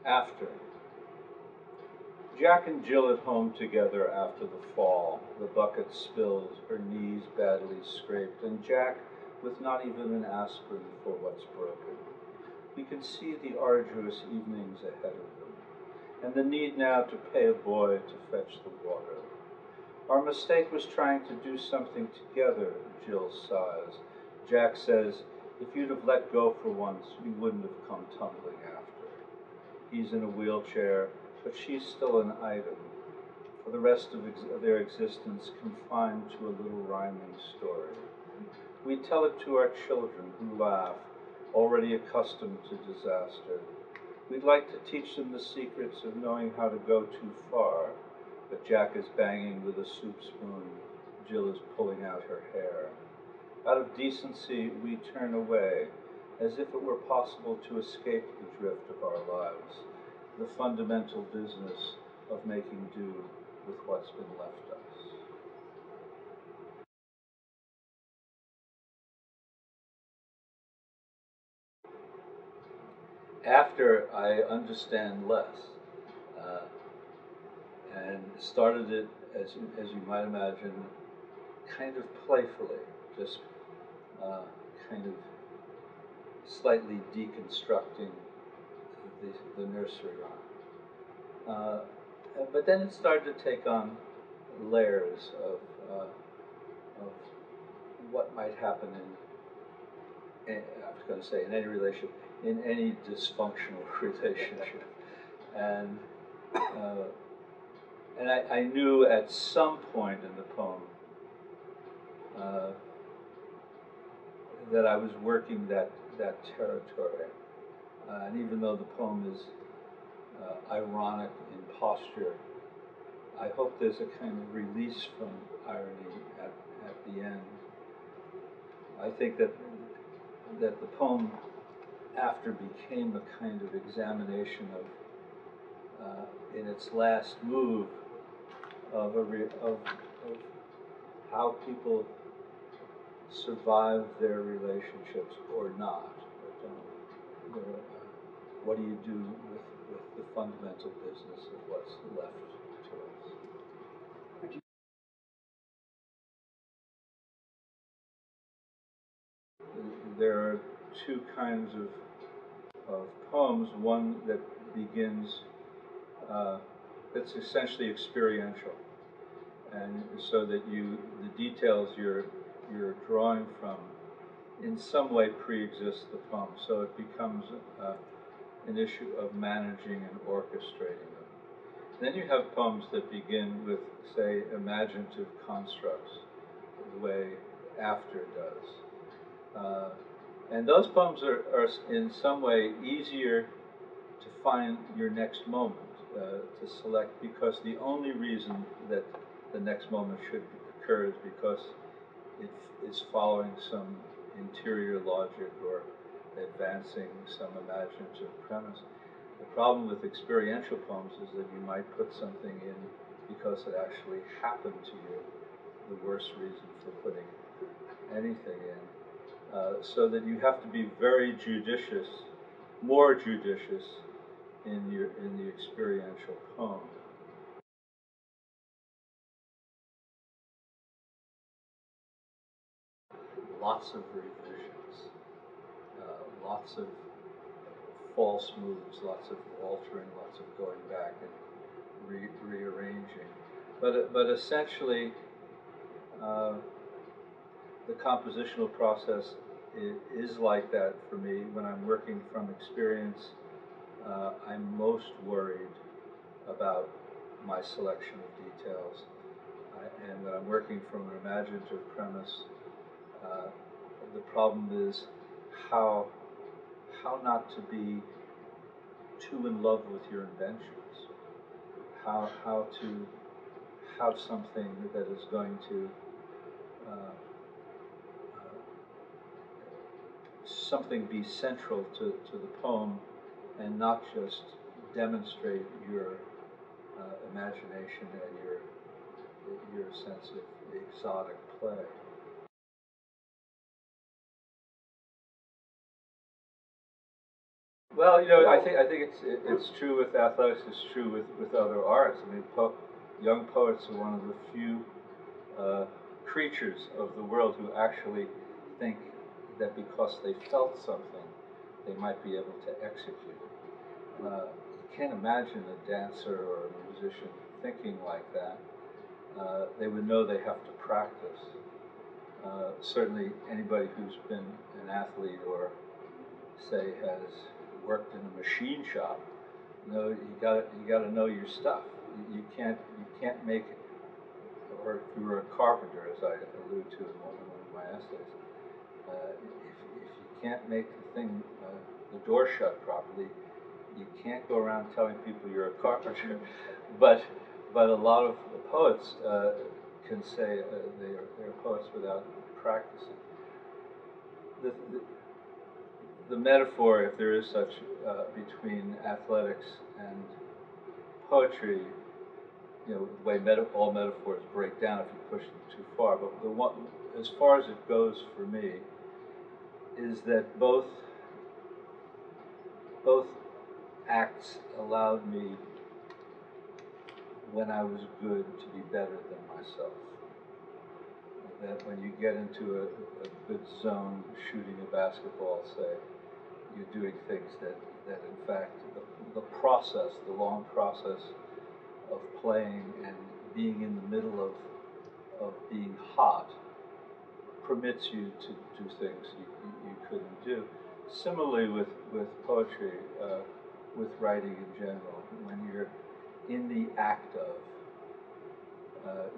After. Jack and Jill at home together after the fall. The bucket spills, her knees badly scraped, and Jack with not even an aspirin for what's broken. We can see the arduous evenings ahead of them, and the need now to pay a boy to fetch the water. Our mistake was trying to do something together, Jill sighs. Jack says, if you'd have let go for once, we wouldn't have come tumbling after. He's in a wheelchair, but she's still an item, for the rest of their existence confined to a little rhyming story. We tell it to our children who laugh, already accustomed to disaster. We'd like to teach them the secrets of knowing how to go too far, but Jack is banging with a soup spoon. Jill is pulling out her hair. Out of decency, we turn away, as if it were possible to escape the drift of our lives, the fundamental business of making do with what's been left us. After I understand less, uh, and started it, as you might imagine, kind of playfully, just uh, kind of slightly deconstructing the nursery rhyme. But then it started to take on layers of what might happen I was going to say, in any relationship, in any dysfunctional relationship. And uh, I knew at some point in the poem uh, that I was working that territory. And even though the poem is ironic in posture, I hope there's a kind of release from irony at the end. I think that the poem after became a kind of examination of, in its last move, of how people survive their relationships or not. But, what do you do with the fundamental business of what's left to us? There are two kinds of poems. One that begins, it's essentially experiential, and so that the details you're drawing from in some way pre-exist the poem, so it becomes an issue of managing and orchestrating them. Then you have poems that begin with, say, imaginative constructs, the way After does. And those poems are in some way easier to find your next moment, to select, because the only reason that the next moment should occur is because it is following some interior logic or advancing some imaginative premise. The problem with experiential poems is that you might put something in because it actually happened to you, the worst reason for putting anything in. So that you have to be very judicious, more judicious in the experiential poem. Lots of revisions, lots of false moves, lots of altering, lots of going back and rearranging. But essentially, uh, the compositional process is like that for me. When I'm working from experience, I'm most worried about my selection of details. And when I'm working from an imaginative premise, uh, the problem is how not to be too in love with your inventions. How to have something that is going to uh, something be central to the poem and not just demonstrate your imagination and your sense of exotic play. Well, you know, I think it's true with athletics. It's true with other arts. I mean, young poets are one of the few creatures of the world who actually think that because they felt something, they might be able to execute it. You can't imagine a dancer or a musician thinking like that. They would know they have to practice. Certainly, anybody who's been an athlete or say has worked in a machine shop, you got to know your stuff. You can't make it. Or if you were a carpenter, as I allude to in one of my essays, if you can't make the thing, the door shut properly, you can't go around telling people you're a carpenter. but but a lot of poets can say they're poets without practicing. The, the metaphor, if there is such, between athletics and poetry, you know, the way all metaphors break down if you push them too far. But the one, as far as it goes for me, is that both acts allowed me, when I was good, to be better than myself. That when you get into a good zone, shooting a basketball, say, you're doing things that in fact, the process, the long process of playing and being in the middle of being hot permits you to do things you couldn't do. Similarly with poetry, with writing in general, when you're in the act of,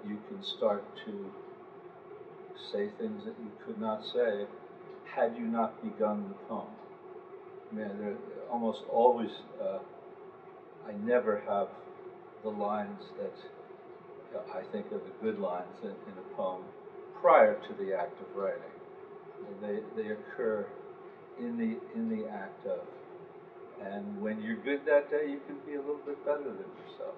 you can start to say things that you could not say had you not begun the poem. I mean, there almost always, I never have the lines that I think are the good lines in a poem prior to the act of writing. They occur in the act of. And when you're good that day, you can be a little bit better than yourself.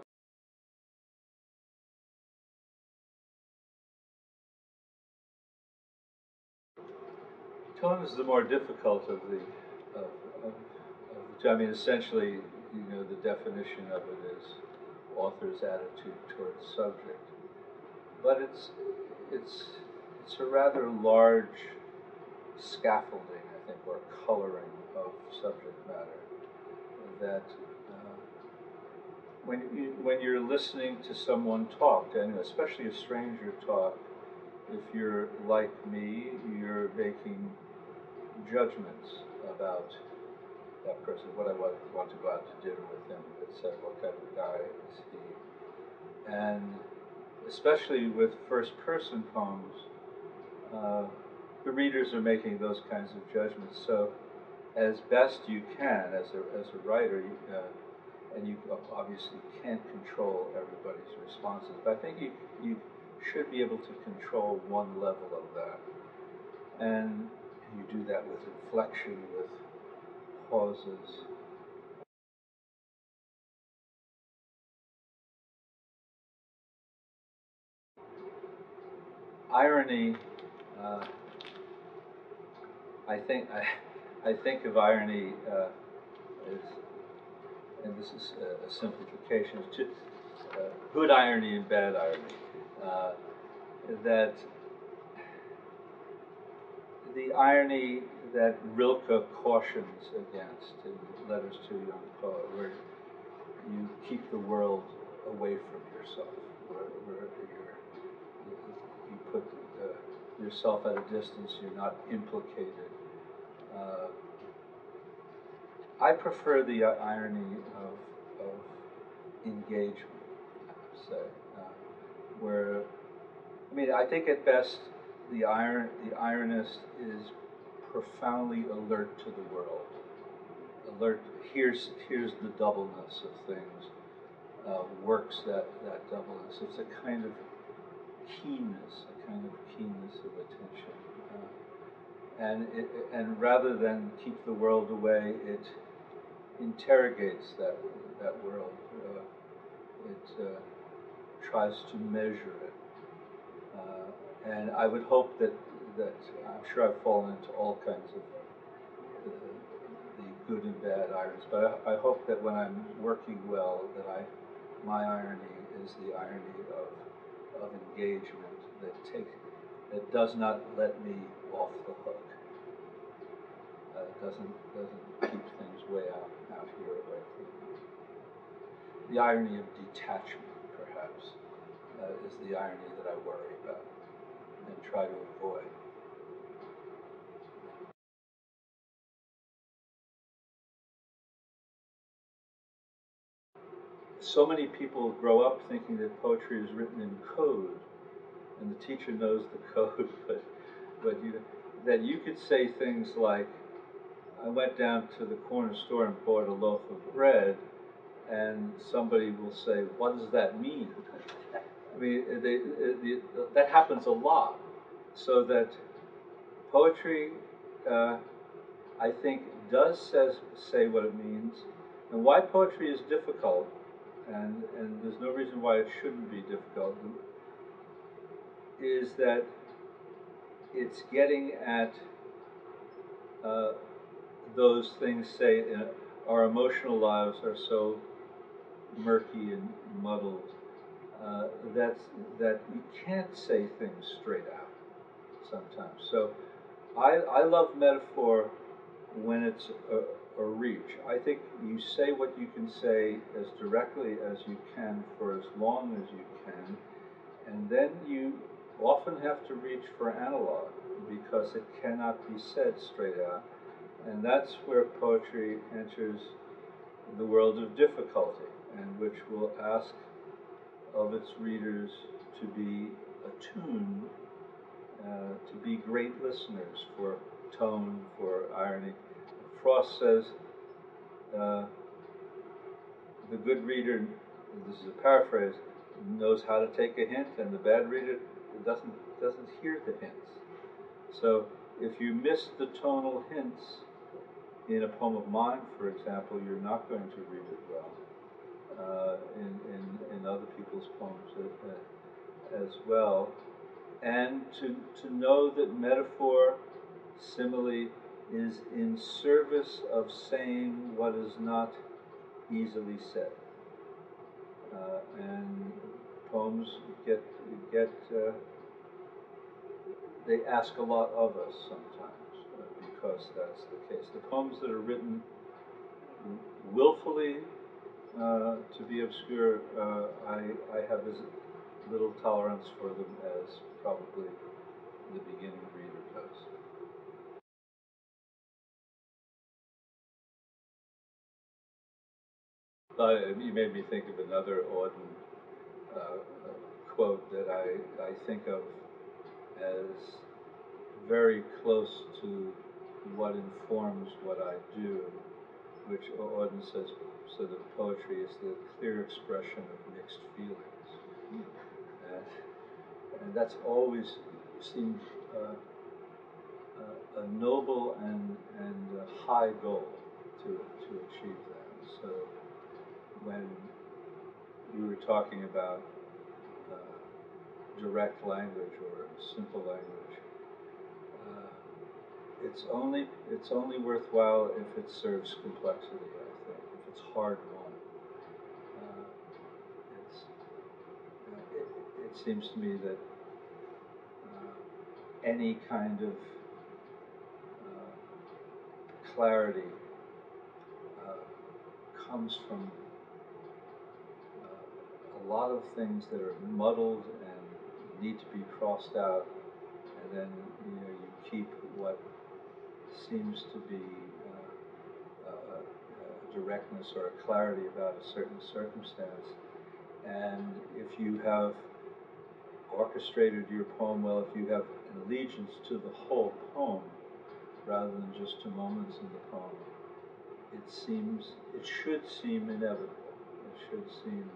Tone is the more difficult of the two. I mean, essentially, you know, the definition of it is author's attitude towards subject. But it's it's a rather large scaffolding, I think, or coloring of subject matter that when you're listening to someone talk, and especially a stranger talk, if you're like me, you're making judgments about that person. What I want to go out to dinner with him, etc. What kind of guy is he? And especially with first-person poems, the readers are making those kinds of judgments. So, as best you can, as a writer, and you obviously can't control everybody's responses, but I think you should be able to control one level of that, and you do that with inflection, with pauses. Irony, uh, I think of irony as, and this is a simplification, it's just good irony and bad irony. Uh, that the irony that Rilke cautions against in Letters to a Young Poet, where you keep the world away from yourself, where you put yourself at a distance, you're not implicated. Uh, I prefer the irony of engagement, I would say, where, I mean, I think at best the ironist is profoundly alert to the world. Alert. Here's the doubleness of things. Works that doubleness. It's a kind of keenness, of attention. And rather than keep the world away, it interrogates that world. It tries to measure it. And I would hope that I'm sure I've fallen into all kinds of the good and bad ironies, but I hope that when I'm working well, that my irony is the irony of engagement that does not let me off the hook. Doesn't keep things way out here. The irony of detachment, perhaps, is the irony that I worry about and try to avoid. So many people grow up thinking that poetry is written in code, and the teacher knows the code, that you could say things like, I went down to the corner store and bought a loaf of bread, and somebody will say, what does that mean? I mean, that happens a lot. So that poetry, I think, does say what it means, and why poetry is difficult, and there's no reason why it shouldn't be difficult, is that it's getting at those things, say, our emotional lives are so murky and muddled that you can't say things straight out sometimes. So I love metaphor when it's a reach. I think you say what you can say as directly as you can for as long as you can, and then you often have to reach for analog because it cannot be said straight out. And that's where poetry enters the world of difficulty, and which will ask of its readers to be attuned, to be great listeners for tone, for irony. Frost says, the good reader, this is a paraphrase, knows how to take a hint, and the bad reader doesn't hear the hints. So if you miss the tonal hints in a poem of mine, for example, you're not going to read it well. In other people's poems as well. And to know that metaphor, simile, is in service of saying what is not easily said. And poems they ask a lot of us sometimes, because that's the case. The poems that are written willfully to be obscure, I have as little tolerance for them as probably the beginning reader does. You made me think of another Auden quote that I think of as very close to what informs what I do, which Auden says, so that poetry is the clear expression of mixed feelings. And that's always seemed a noble and a high goal to achieve that. So when we were talking about direct language or simple language, it's only worthwhile if it serves complexity. I think if it's hard won, it seems to me that any kind of clarity comes from a lot of things that are muddled and need to be crossed out, and then you keep what seems to be directness or a clarity about a certain circumstance. And if you have orchestrated your poem well, if you have an allegiance to the whole poem rather than just to moments in the poem, it should seem inevitable. It should seem,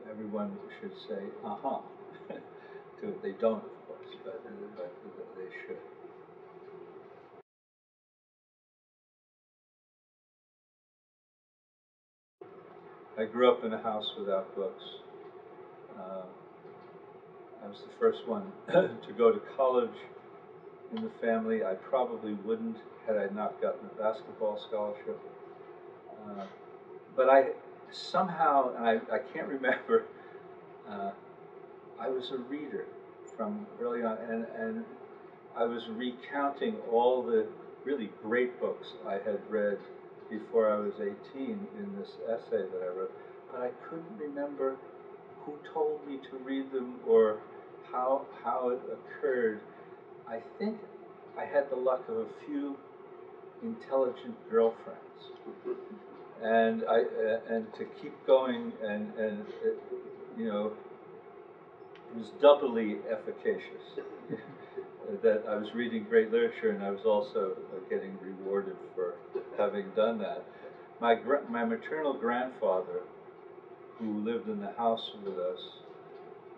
everyone should say, aha, to it. They don't, of course, but they should. I grew up in a house without books. I was the first one to go to college in the family. I probably wouldn't had I not gotten a basketball scholarship. But I somehow, and I can't remember, uh, I was a reader from early on, and I was recounting all the really great books I had read before I was 18 in this essay that I wrote, but I couldn't remember who told me to read them or how it occurred. I think I had the luck of a few intelligent girlfriends, and to keep going, and you know, it was doubly efficacious. That I was reading great literature, and I was also getting rewarded for having done that. My maternal grandfather, who lived in the house with us,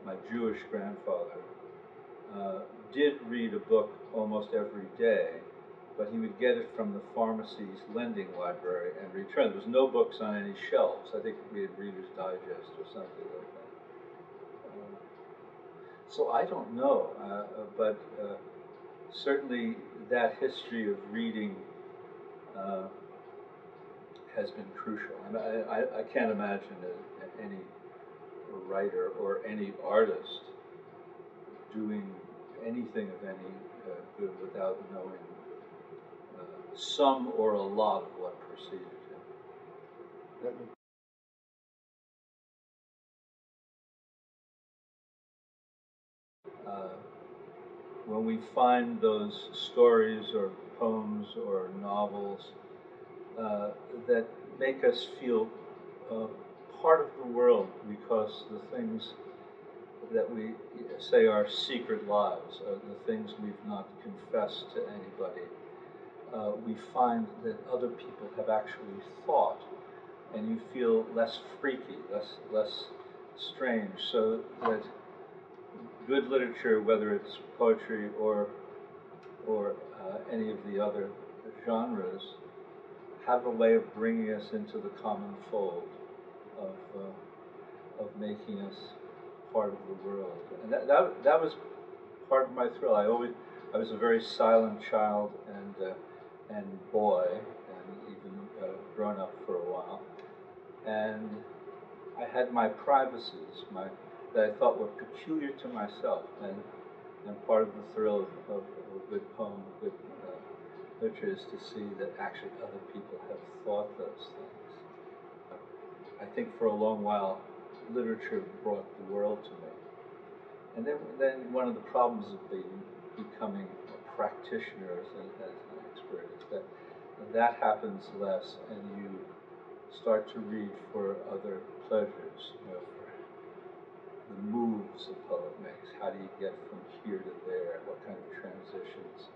my Jewish grandfather, did read a book almost every day, but he would get it from the pharmacy's lending library and return. There was no books on any shelves. I think we had Reader's Digest or something like that. So I don't know, but certainly that history of reading has been crucial. And I can't imagine any writer or any artist doing anything of any good without knowing some or a lot of what preceded him. When we find those stories or poems or novels that make us feel part of the world, because the things that we say are secret lives, the things we've not confessed to anybody, we find that other people have actually thought, and you feel less freaky, less strange. So that good literature, whether it's poetry or any of the other genres, have a way of bringing us into the common fold of making us part of the world, and that was part of my thrill. I was a very silent child and boy, and even grown up for a while, and I had my privacies, that I thought were peculiar to myself, and part of the thrill of a good poem, a good literature, is to see that actually other people have thought those things. I think for a long while, literature brought the world to me. And then one of the problems of becoming a practitioner as an expert is that happens less, and you start to read for other pleasures, for the moves a poet makes. How do you get from here to there? What kind of transitions?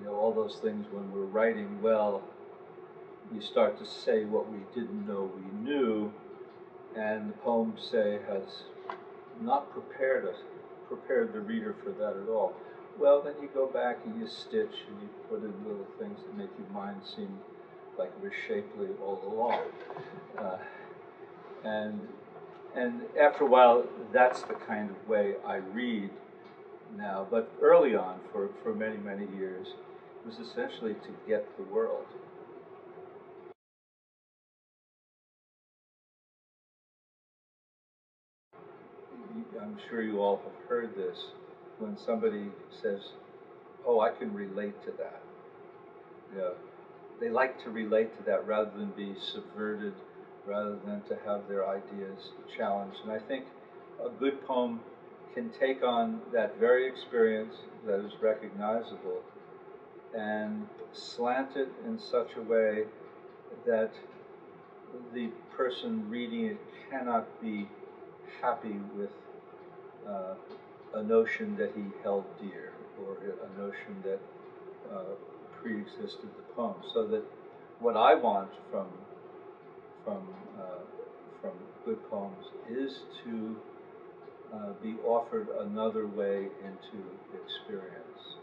All those things. When we're writing well, we start to say what we didn't know we knew, and the poem, say, has not prepared the reader for that at all. Well, then you go back and you stitch and you put in little things that make your mind seem like it was shapely all along. And after a while, that's the kind of way I read now. But early on, for many, many years, it was essentially to get the world. I'm sure you all have heard this, when somebody says, "Oh, I can relate to that." They like to relate to that rather than be subverted, rather than to have their ideas challenged. And I think a good poem can take on that very experience that is recognizable and slant it in such a way that the person reading it cannot be happy with a notion that he held dear, or a notion that pre-existed the poem. So that what I want from from good poems is to be offered another way into experience.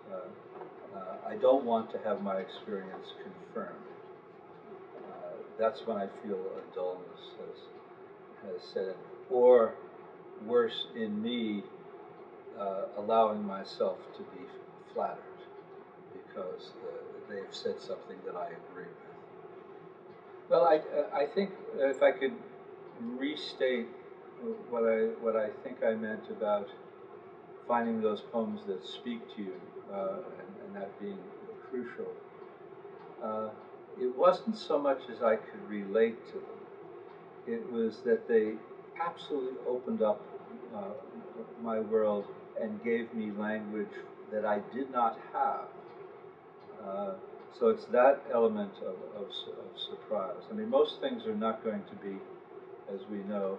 I don't want to have my experience confirmed. That's when I feel a dullness has set in. Or worse, in me, allowing myself to be flattered because they've said something that I agree with. Well, I think if I could restate what I think I meant about finding those poems that speak to you, and that being crucial. Uh, it wasn't so much as I could relate to them. It was that they absolutely opened up uh, my world and gave me language that I did not have. Uh, so it's that element of surprise. I mean, most things are not going to be, as we know,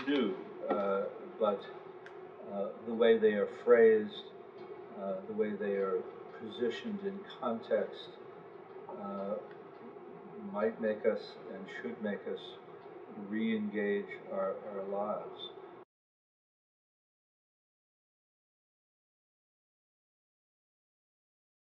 new, but the way they are phrased, the way they are positioned in context, uh, might make us and should make us re-engage our lives.